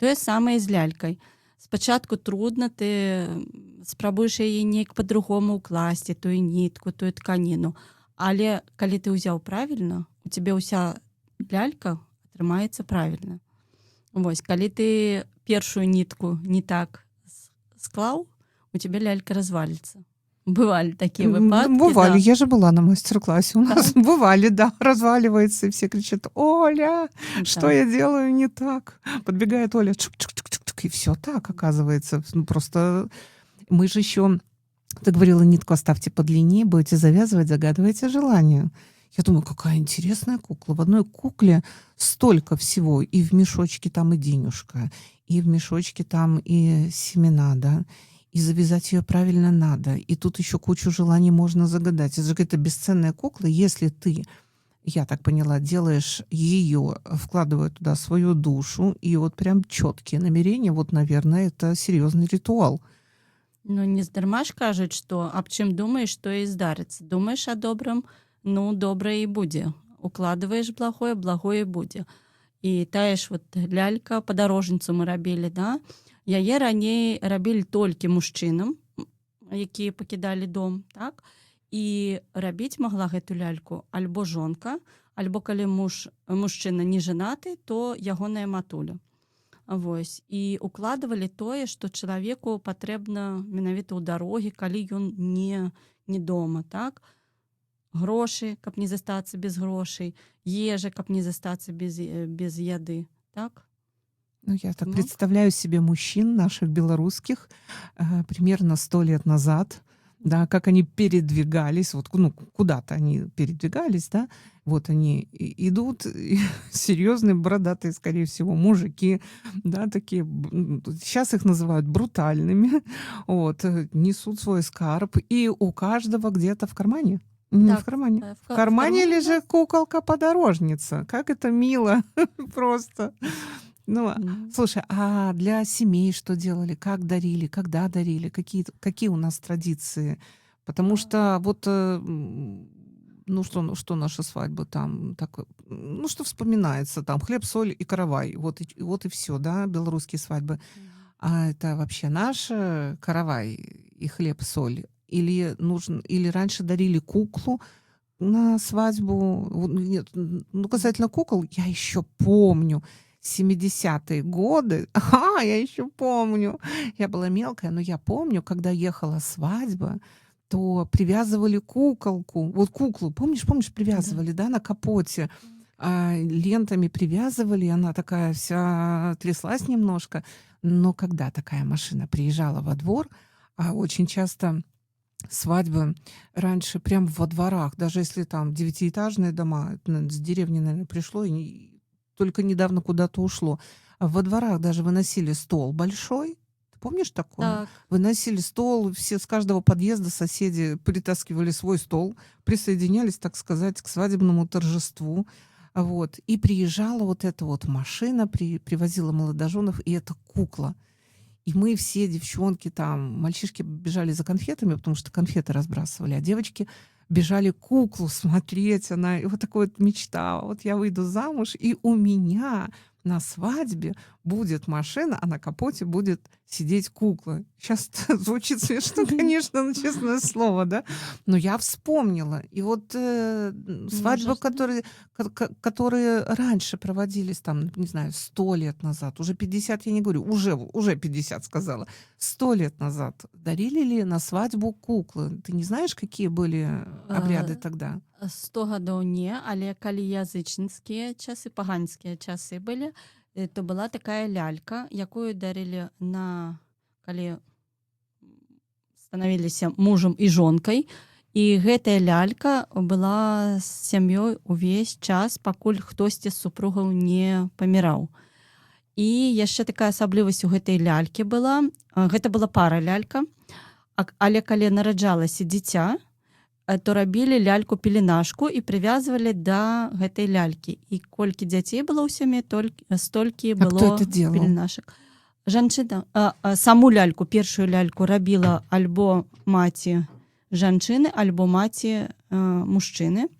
B: Тое самае з лялькай. Спачатку трудна, ты спрабуеш яе неяк па-другому ўкласці, тую нітку, тую тканіну. Але калі ты ўзяў правільна, у цябе ўся лялька атрымаецца правільна. Вось, калі ты першую нітку не так склаў, у тебя лялька развалится. Бывали такие выпадки.
A: Бывали,
B: да.
A: я же была на мастер-классе. У нас бывали, да, разваливается, и все кричат: «Оля, что
B: Да.
A: я делаю не так?» Подбегает Оля, чук-чук-чук-чук, и все так оказывается. Просто мы же еще, ты говорила, нитку оставьте подлиннее, будете завязывать, загадывайте желание. Я думаю, какая интересная кукла. В одной кукле столько всего. И в мешочке там и денежка, и в мешочке там и семена, да. И завязать ее правильно надо. И тут еще кучу желаний можно загадать. Это же какая-то бесценная кукла. Если ты, я так поняла, делаешь ее, вкладывая туда свою душу, и вот прям четкие намерения, вот, наверное, это серьезный ритуал.
B: Ну, не здарма ж кажуць, што аб чым думаеш, то і здарыцца. Думаеш о добрым, ну, добрае і будзе. Укладываеш благое, благое будзе. І тая ж вот лялька, падарожніцу мы рабілі, да? Яе раней рабілі толькі мужчынам, якія пакідалі дом, так? І рабіць магла гэту ляльку альбо жонка, альбо калі мужчына не жанаты, то ягоная матуля. Вось. І укладывалі тое, што чалавеку патрэбна менавіта ў дарогі, калі ён не дома, так? Грошы, каб не застацца без грошай, ежа, каб не застацца без яды, так?
A: Ну, я так представляю себе мужчин наших белорусских примерно 100 лет назад, да, как они передвигались, вот, куда-то они передвигались, да, вот они идут, серьезные, бородатые, скорее всего, мужики, да, такие, сейчас их называют брутальными, вот, несут свой скарб, и у каждого где-то в кармане. Не
B: Так,
A: в кармане.
B: в
A: В кармане
B: кармане,
A: лежит куколка-подорожница. Как это мило просто. Ну, слушай, а для семей что делали? Как дарили? Когда дарили? Какие у нас традиции? Потому что вот ну что наша свадьба там, так, ну что вспоминается там, хлеб, соль и каравай, вот и все, да, белорусские свадьбы. А это вообще наш каравай и хлеб, соль? Или раньше дарили куклу на свадьбу? Нет, ну, касательно кукол, я еще помню 70-е годы. Ага, я еще помню. Я была мелкая, но я помню, когда ехала свадьба, то привязывали куколку. Вот куклу, помнишь, привязывали, да, на капоте. Лентами привязывали, она такая вся тряслась немножко. Но когда такая машина приезжала во двор, а очень часто свадьбы раньше прям во дворах, даже если там девятиэтажные дома, это, наверно, с деревни, наверное, пришло и только недавно куда-то ушло. А во дворах даже выносили стол большой. Ты помнишь такое?
B: Так.
A: Выносили стол, все с каждого подъезда соседи притаскивали свой стол, присоединялись, так сказать, к свадебному торжеству. Вот. И приезжала вот эта вот машина, привозила молодоженов, и это кукла. И мы все, девчонки там, мальчишки бежали за конфетами, потому что конфеты разбрасывали, а девочки бежали куклу смотреть. Она, и вот такая вот мечта. Вот я выйду замуж, и у меня на свадьбе будет машина, а на капоте будет сидеть кукла. Сейчас звучит смешно, конечно, но честное слово, да? Но я вспомнила. И вот свадьбы, которые раньше проводились, там, не знаю, 100 лет назад, уже 50, я не говорю, уже 50 сказала, 100 лет назад дарили ли на свадьбу куклы? Ты не знаешь, какие были обряды тогда?
B: 100 гадоў не, але калі язычніцкія часы, паганскія часы былі, то была такая лялька, якую дарылі калі станавіліся мужам і жонкай. І гэтая лялька была з сям'ёй увесь час, пакуль хтосьці з супругаў не паміраў. І яшчэ такая асаблівасць у гэтай лялькі была. Гэта была пара лялька, але калі нараджалася дзіця, то рабілі ляльку-пеленашку і прывязвалі да гэтай лялькі. І колькі дзяцей было ў сям'і, столькі было пеленашак. Жанчына, саму ляльку, першую ляльку рабіла альбо маці жанчыны, альбо маці мужчыны,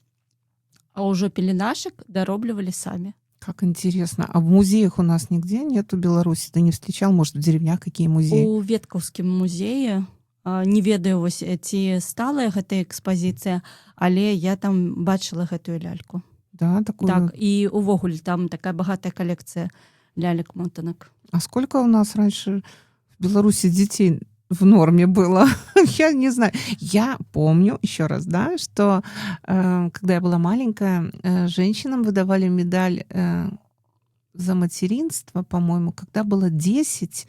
B: а ўжо пеленашак дароблівалі самі.
A: Как интересно. А в музеях у нас нигде нету Беларуси? Ты не встречал, может, в деревнях какие музеи?
B: У Веткаўскім музеі, не ведаю, вось, ці сталая гэта экспазіцыя, але я там бачыла гэтую ляльку.
A: Да, такую?
B: Так, і увогуле там такая багатая коллекция лялек-мотанок.
A: А сколько у нас раньше в Беларуси детей в норме было? Я не знаю. Я помню, еще раз, да, что когда я была маленькая, женщинам выдавали медаль за материнство, по-моему, когда было 10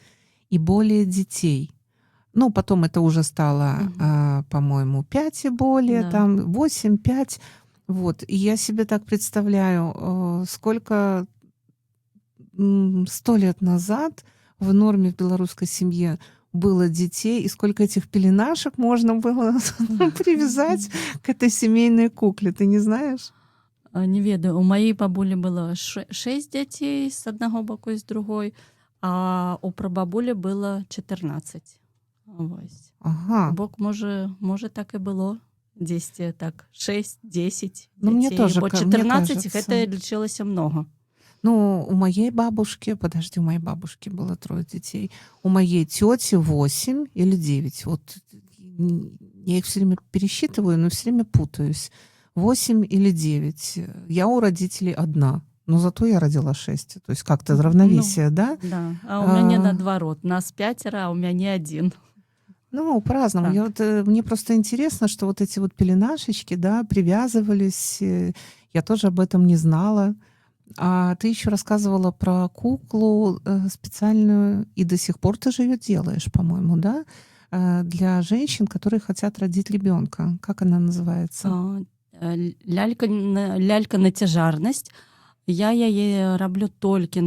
A: и более детей. Ну, потом это уже стало, по-моему, 5 и более, да. Там 8, 5. Вот. И я себе так представляю, сколько 100 лет назад в норме в белорусской семье было детей, и сколько этих пеленашек можно было привязать к этой семейной кукле. Ты не знаешь?
B: Не ведаю. У моей бабулі было 6 дзяцей з аднаго боку і з другой, а у прабабулі было 14. Вось.
A: Ага.
B: Бок, можа так і было. 10, так, 6, 10
A: ну,
B: дзяцей.
A: Мне тоже,
B: бо 14
A: мне
B: гэта лічылася много.
A: Ну, у моей бабушки, у моей бабушки было 3 детей. У моей тети 8 или 9. Вот я их все время пересчитываю, но все время путаюсь. 8 или 9. Я у родителей одна. Но зато я родила 6. То есть как-то равновесие, да?
B: Да. А у мяне наадварот. Нас 5, а у мяне 1.
A: Ну, по-разному. Мне просто интересно, что вот эти вот пеленашечки, да, привязывались. Я тоже об этом не знала. А ты еще рассказывала про куклу специальную, и до сих пор ты же ее делаешь, по-моему, да? Для женщин, которые хотят родить ребенка. Как она называется?
B: Лялька на цяжарнасць. Я яе раблю толькі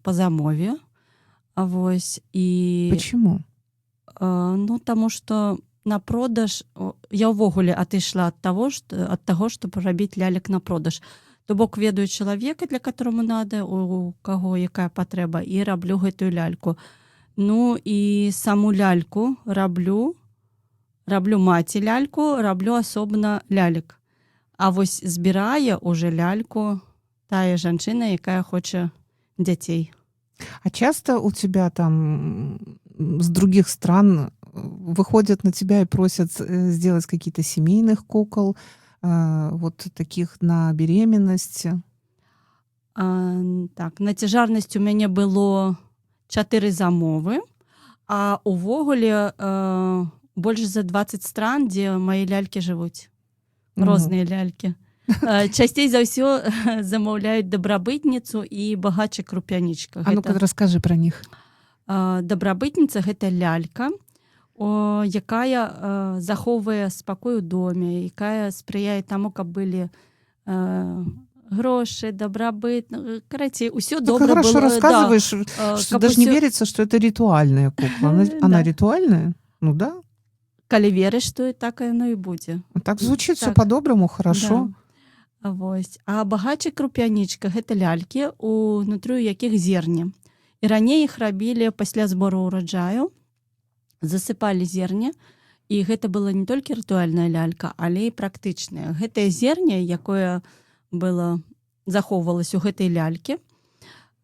B: па замове. Вось, і...
A: Почему?
B: Ну, таму што на продаж я ўвогуле атышла ад таго, чтобы рабіць лялек на продаж. То бок ведаю чалавека, для которому надо, у каго якая патрэба, і раблю гэтую ляльку. Ну і саму ляльку раблю маці ляльку, раблю асобна лялек. А вось збірае уже ляльку тая жанчына, якая хоча дзяцей.
A: А часто у тебя там с других стран выходят на тебя и просят сделать какие-то семейных кукол, вот таких на беременность?
B: Так, на цяжарнасць у мяне было 4 замовы, а увогуле больш за 20 стран, дзе мае лялькі жывуць. Розныя лялькі. Часцей за ўсё замаўляюць дабрабытніцу і багачы крупянічка.
A: А ну-ка расскажы про них.
B: Дабрабытніца — гэта лялька, якая захоўвае спакой у доме, якая спрыяе таму, каб былі грошы, дабрабыт. Карацей, усё добра было.
A: Ты хорошо рассказываешь, что даже не верится, что это ритуальная кукла. Она ритуальная? Ну да.
B: Калі верыш, то так яно і будзе.
A: Так звучит все по-доброму, хорошо.
B: Да. Вось. А багачы крупянічка — гэта лялькі, унутры якіх зерне. І раней іх рабілі пасля збору ўраджаю, засыпалі зерне, і гэта была не толькі рытуальная лялька, але і практычная. Гэтае зерне, якое было захоўвалася ў гэтай лялькі,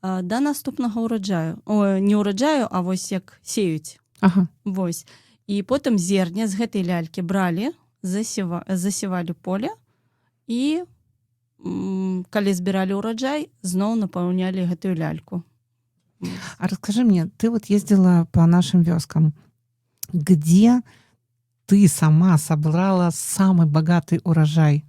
B: да наступнага ўраджаю. Не ўраджаю, а вось як сеюць.
A: Ага.
B: Вось. І потым зерне з гэтай лялькі бралі, засевалі поле, і калі збіралі ўраджай, зноў напаўнялі гэтую ляльку.
A: А расскажи мне, ты вот ездила по нашим вёскам, где ты сама собрала самый богатый урожай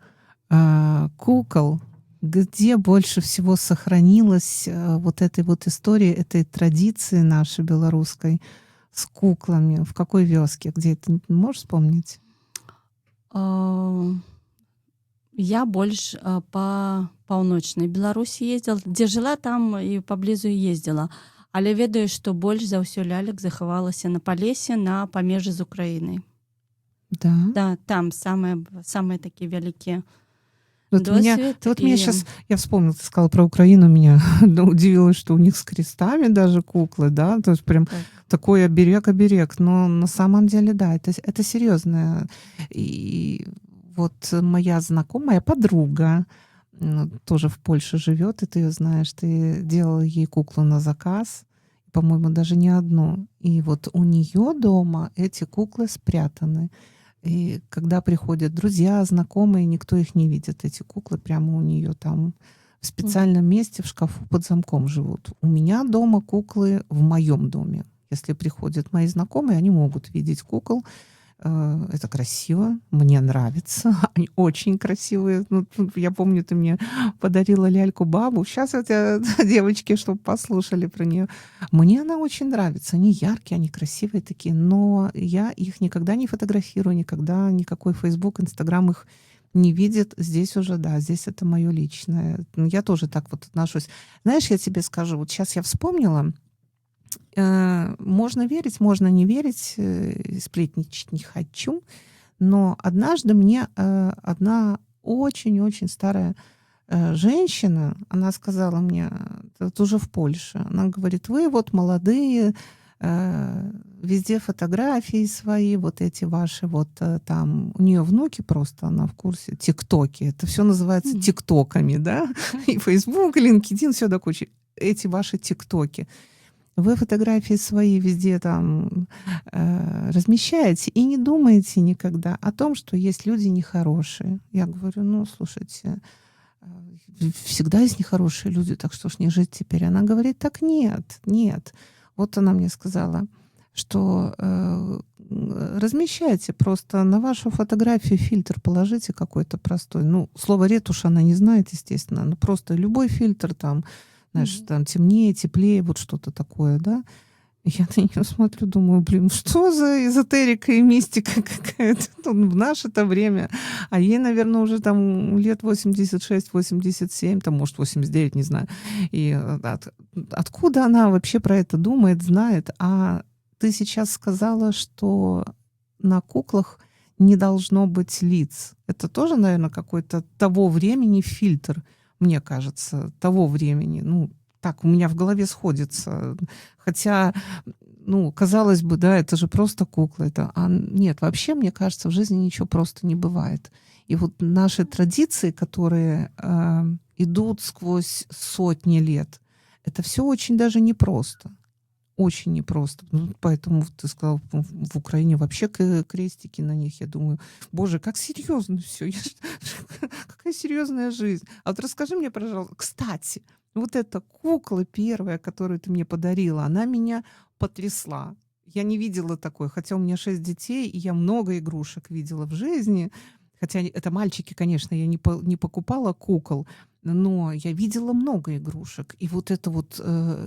A: кукол, где больше всего сохранилась вот этой вот истории, этой традиции нашей белорусской с куклами? В какой вёске? Где это? Можешь вспомнить?
B: Я больш па паўночнай Беларусі ездзіла. Дзе жыла, там і паблізу ездзіла. Але ведаю, што больш за ўсё лялек захавалася на Палесе, на памежы з Украінай.
A: Да?
B: Да, там самыя такія вялікія
A: Вот меня
B: досвед.
A: сейчас, я вспомнила, ты сказала про Украину, меня удивило, что у них с крестами даже куклы, да, то есть прям такой оберег, но на самом деле, да, это серьезно. И вот моя знакомая, подруга, тоже в Польше живет, и ты ее знаешь, ты делала ей куклу на заказ, по-моему, даже не одну. И вот у нее дома эти куклы спрятаны. И когда приходят друзья, знакомые, никто их не видит. Эти куклы прямо у нее там в специальном месте в шкафу под замком живут. У меня дома куклы в моем доме. Если приходят мои знакомые, они могут видеть кукол. Это красиво, мне нравится. Они очень красивые. Ну, я помню, ты мне подарила ляльку бабу. Сейчас это девочки, чтобы послушали про нее. Мне она очень нравится. Они яркие, они красивые такие. Но я их никогда не фотографирую, никогда никакой Facebook, Instagram их не видит. Здесь уже, да, здесь это мое личное. Я тоже так вот отношусь. Знаешь, я тебе скажу, вот сейчас я вспомнила, можно верить, можно не верить, сплетничать не хочу, но однажды мне одна очень-очень старая женщина, она сказала мне, это уже в Польше, она говорит, вы вот молодые, везде фотографии свои, вот эти ваши, вот там, у нее внуки просто, она в курсе, тиктоки, это все называется тиктоками, да, и Facebook, и LinkedIn, все до кучи, эти ваши тиктоки. Вы фотографии свои везде там размещаете и не думаете никогда о том, что есть люди нехорошие. Я говорю, ну, слушайте, всегда есть нехорошие люди, так что ж не жить теперь. Она говорит, так нет. Вот она мне сказала, что размещайте просто на вашу фотографию фильтр положите какой-то простой. Ну, слово ретушь она не знает, естественно, но просто любой фильтр там, знаешь, там темнее, теплее, вот что-то такое, да. Я на нее смотрю, думаю, блин, что за эзотерика и мистика какая-то в наше-то время. А ей, наверное, уже там лет 86-87, там, может, 89, не знаю. И откуда она вообще про это думает, знает? А ты сейчас сказала, что на куклах не должно быть лиц. Это тоже, наверное, какой-то того времени фильтр, мне кажется, того времени. Ну, так у меня в голове сходится. Хотя ну, казалось бы, да, это же просто кукла. Нет, вообще, мне кажется, в жизни ничего просто не бывает. И вот наши традиции, которые идут сквозь сотни лет, это все очень даже непросто. Очень непросто. Ну, поэтому вот ты сказал, в Украине вообще крестики на них. Я думаю, боже, как серьезно все. Какая серьезная жизнь. А вот расскажи мне, пожалуйста, кстати, вот эта кукла первая, которую ты мне подарила, она меня потрясла. Я не видела такой, хотя у меня 6 детей, и я много игрушек видела в жизни. Хотя это мальчики, конечно, я не покупала кукол, но я видела много игрушек. И вот эта вот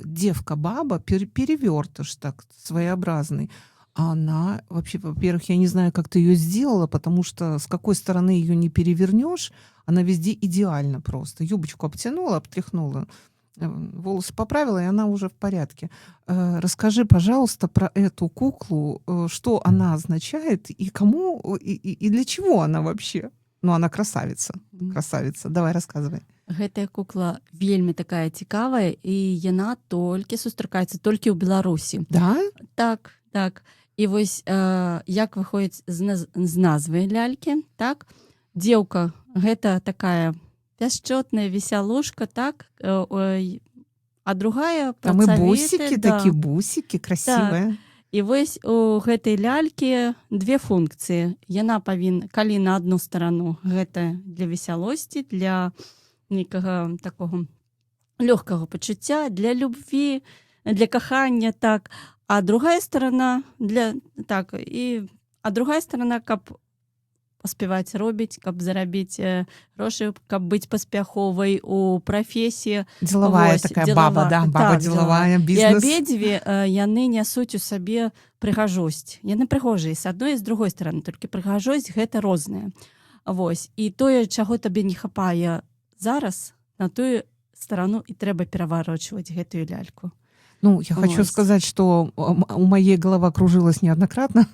A: девка-баба, перевертыш так своеобразный, она вообще, во-первых, я не знаю, как ты ее сделала, потому что с какой стороны ее не перевернешь, она везде идеально просто. Юбочку обтянула, обтряхнула, волосы поправила, и она уже в порядке. Расскажи, пожалуйста, про эту куклу, что она означает, и кому, и для чего она вообще? Ну, она красавица. Красавица. Давай, рассказывай.
B: Гэтая кукла вельмі такая цікавая, і яна толькі сустракаецца толькі ў Беларусі.
A: Да?
B: Так. І вось як выходзіць з назвы лялькі, так? Дзеўка гэта такая пяшчотная весялушка, так? А другая
A: Там и
B: працавіты,
A: бусики, такие бусики, красивые.
B: І вось у гэтай лялькі две функцыі. Яна павінна, калі на одну старану гэта для весялосці, для нейкага такога лёгкага пачуцця, для любві, для кахання, так. А другая сторона другая сторона, каб паспяваць робіць, каб зарабіць грошы, каб быць паспяховай у прафесіі.
A: Деловая такая баба, да, баба деловая,
B: І
A: бізнес.
B: абедзве яны нясуць у сабе прыгажосць. Яны прыгожыя з адной і з другой стороны, толькі прыгажосць гэта розная. Вось. І тое, чаго табе не хапае зараз, на тую сторону і трэба пераварочваць гэтую ляльку.
A: Ну, я хочу сказать, что у моей голова кружилась неоднократно.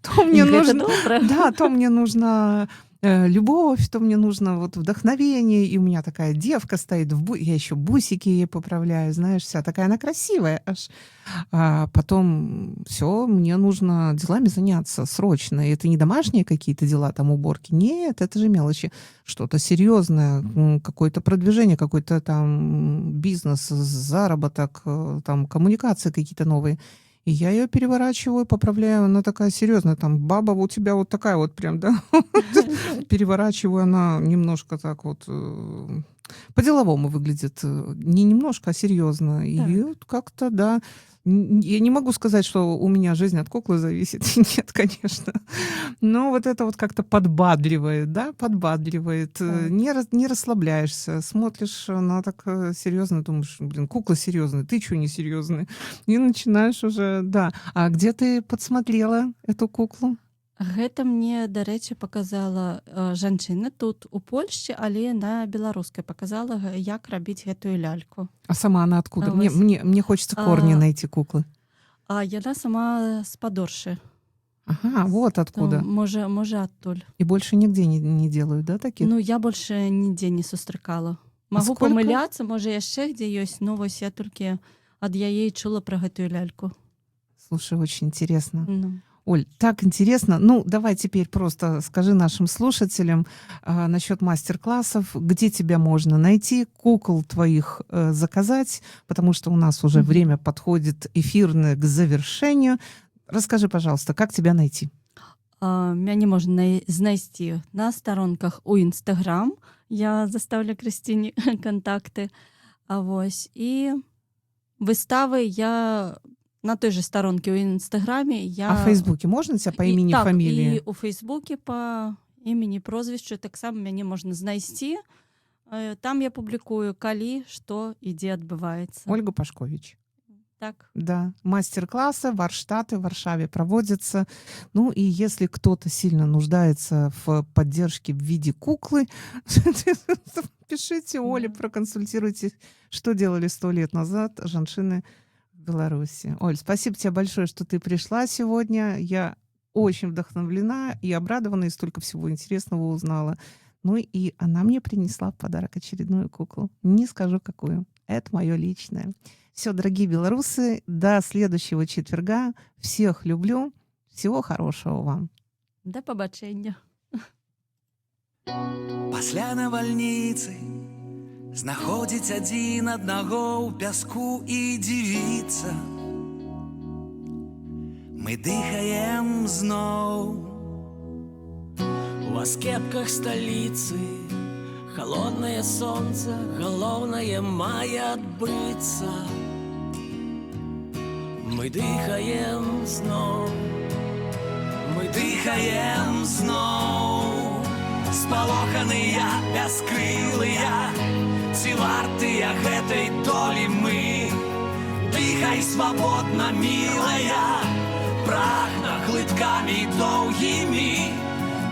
A: То мне нужно, да, то мне нужно любовь, то мне нужно вот вдохновение, и у меня такая девка стоит, я еще бусики ей поправляю, знаешь, вся такая она красивая аж. А потом все, мне нужно делами заняться срочно. И это не домашние какие-то дела, там уборки, нет, это же мелочи. Что-то серьезное, какое-то продвижение, какой-то там бизнес, заработок, там коммуникации какие-то новые. И я ее переворачиваю, поправляю, она такая серьезная, там, баба у тебя вот такая вот прям, да, переворачиваю, она немножко так вот по-деловому выглядит, не немножко, а серьезно. И вот как-то, да, я не могу сказать, что у меня жизнь от куклы зависит, нет, конечно, но вот это вот как-то подбадривает, да, подбадривает, не расслабляешься, смотришь, она так серьезно, думаешь, блин, кукла серьезная, ты что не серьезная, и начинаешь уже, да. А где ты подсмотрела эту куклу?
B: Гэта мне, дарэчы, паказала жанчына тут у Польшчы, але на беларускай паказала, як рабіць гэтую ляльку.
A: А сама она откуда? Мне хочется корни найти куклы.
B: А яна сама з Падоршы.
A: Ага, вот откуда.
B: Можа адтуль.
A: И больше нигде не делают, да, таких?
B: Ну, я больше нідзе не сустракала. Магу памыляцца, можа яшчэ где ёсць, но вось я толькі ад яе чула про гэтую ляльку.
A: Слушай, очень интересно. Оль, так интересно. Ну, давай теперь просто скажи нашим слушателям насчет мастер-классов, где тебя можно найти, кукол твоих заказать, потому что у нас уже время подходит эфирное к завершению. Расскажи, пожалуйста, как тебя найти?
B: Мяне можна знайсці на старонках у Інстаграм. Я заставлю Крысціне контакты. Вось. І выставы я на той же сторонке у Инстаграме.
A: А в Фейсбуке можно тебя по имени, фамилии?
B: И у Фейсбуке по имени, прозвищу таксама мяне можна знайсці. Там я публікую, калі, што і дзе адбываецца.
A: Ольга Пашкович.
B: Так.
A: Да, мастер-классы, Варштаты в Варшаве проводятся. Ну и если кто-то сильно нуждается в поддержке в виде куклы, пишите Оле, проконсультируйте, что делали 100 лет назад жанчины в Беларуси. Оль, спасибо тебе большое, что ты пришла сегодня. Я очень вдохновлена и обрадована, и столько всего интересного узнала. Ну и она мне принесла в подарок очередную куклу. Не скажу, какую. Это мое личное. Все, дорогие белорусы, до следующего четверга. Всех люблю. Всего хорошего вам.
B: Да побачення.
C: Пасля навальніцы знаходзіць адзін аднаго ў пяску і дзівіцца. Мы дыхаем зноў
D: у аскепках столицы. Холодное солнце, головное мае адбыцца. Мы дыхаем зноў,
C: мы дыхаем зноў. Спалоханыя, бяскрылыя, ці вартыя гэтай долі мы? Дыхай свабодна, мілая, прагна глыткамі доўгімі.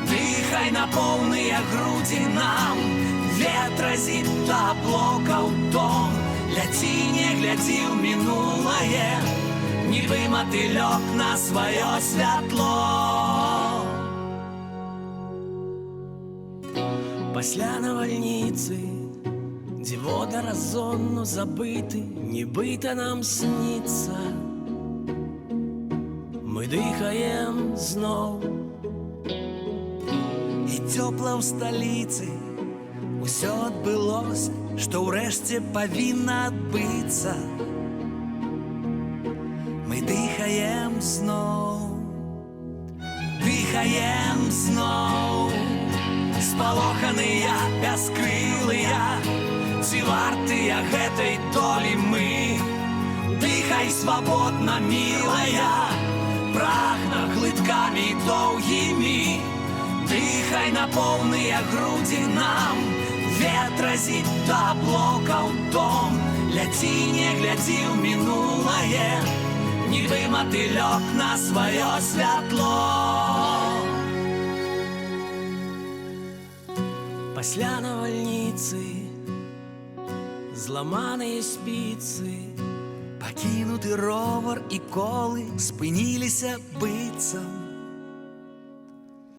C: Дыхай на поўныя грудзі нам, ветразі да блокаў дом. Ляці, не глядзі ў мінулае, нібы матылёк на сваё святло.
D: пасля навальніцы, дзе вода разонну забыты, нібыта нам снится. Мы дыхаем зноў,
C: І цёпла ў сталіцы усё адбылося, што ўрэшце павінна адбыцца. Мы дыхаем зноў, дыхаем зноў. Спалоханыя, бяскрылыя, ці вартыя гэтай долі мы? Дыхай свабодна, мілая, прагна глыткамі доўгімі. Дыхай на поўныя грудзі нам, ветразі да блокаў дом. Ляці, не глядзі ў мінулае, нібы матылёк на сваё святло.
D: пасля навальніцы, зламаныя спіцы,
C: Пакінуты ровар і колы спыніліся быццам.